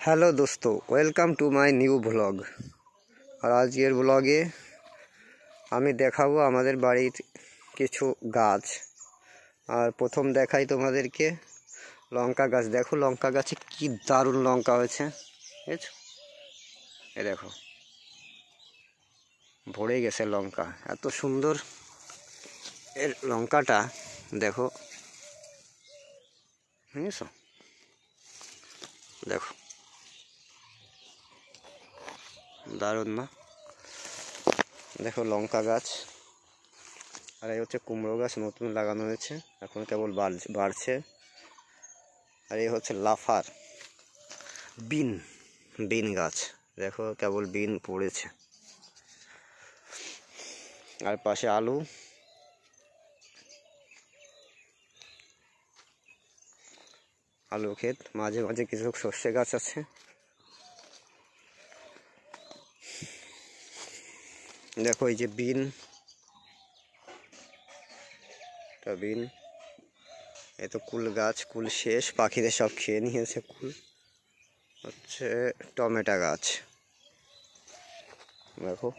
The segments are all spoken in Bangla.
হ্যালো দোস্ত, welcome to my new blog. আর আজকের ব্লগে আমি দেখাবো আমাদের বাড়ির কিছু গাছ। আর প্রথম দেখাই তোমাদেরকে লঙ্কা গাছ। দেখো লঙ্কা গাছে কি দারুণ লঙ্কা হয়েছে, বুঝেছো? এ দেখো ভরে গেছে লঙ্কা, এত সুন্দর এর লঙ্কাটা। দেখো, বুঝেছো? দেখো দারুণ না? দেখো লঙ্কা গাছ। আর এই হচ্ছে কুমড়ো গাছ, নতুন লাগানো হয়েছে, এখন কেবল বাড়ছে। আর এই হচ্ছে লাফার বিন গাছ। দেখো কেবল বিন পড়েছে। আর পাশে আলু, আলু ক্ষেত, মাঝে মাঝে কিছু সর্ষে গাছ আছে। দেখো এই যে বিন, এ তো কুল গাছ, কুল শেষ, পাখিদের সব খেয়ে নিয়েছে কুল। হচ্ছে টমেটো গাছ। দেখো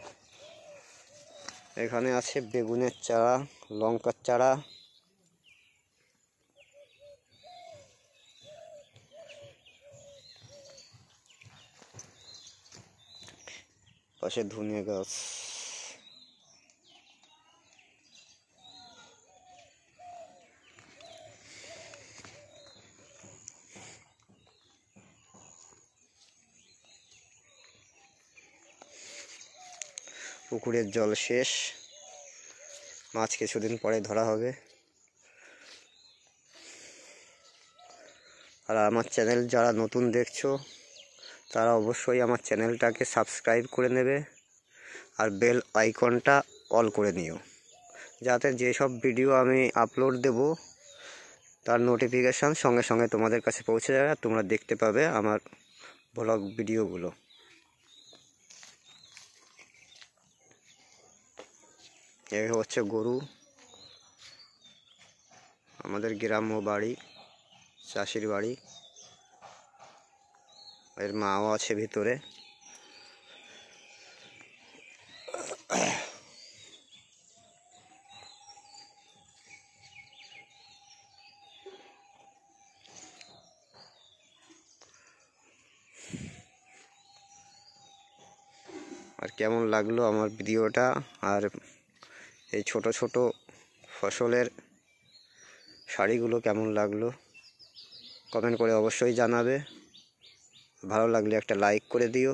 এখানে আছে বেগুনের চারা, লঙ্কার চারা, পাশে ধনিয়া গাছ। পুকুরের জল শেষ, মাছ কিছুদিন পরে ধরা হবে। আর আমার চ্যানেল যারা নতুন দেখছো তারা অবশ্যই আমার চ্যানেলটাকে সাবস্ক্রাইব করে নেবে আর বেল আইকনটা অল করে নিও, যাতে যেসব ভিডিও আমি আপলোড দেব তার নোটিফিকেশান সঙ্গে সঙ্গে তোমাদের কাছে পৌঁছে যাবে আর তোমরা দেখতে পাবে আমার ব্লগ ভিডিওগুলো। এই হচ্ছে গরু, আমাদের গ্রাম্য বাড়ি, চাষির বাড়ি। এর মাও আছে ভিতরে। আর কেমন লাগলো আমার ভিডিওটা, আর এই ছোট ছোট ফসলের শাড়িগুলো কেমন লাগলো কমেন্ট করে অবশ্যই জানাবে। ভালো লাগলে একটা লাইক করে দিও।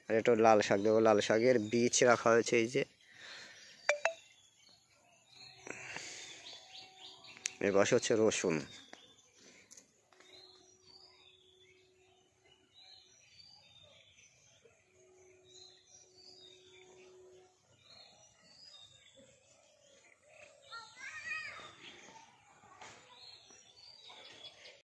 আর এটা লাল শাক, দেবো লাল শাকের বীজ রাখা হয়েছে। এই যে এর পাশে হচ্ছে রসুন।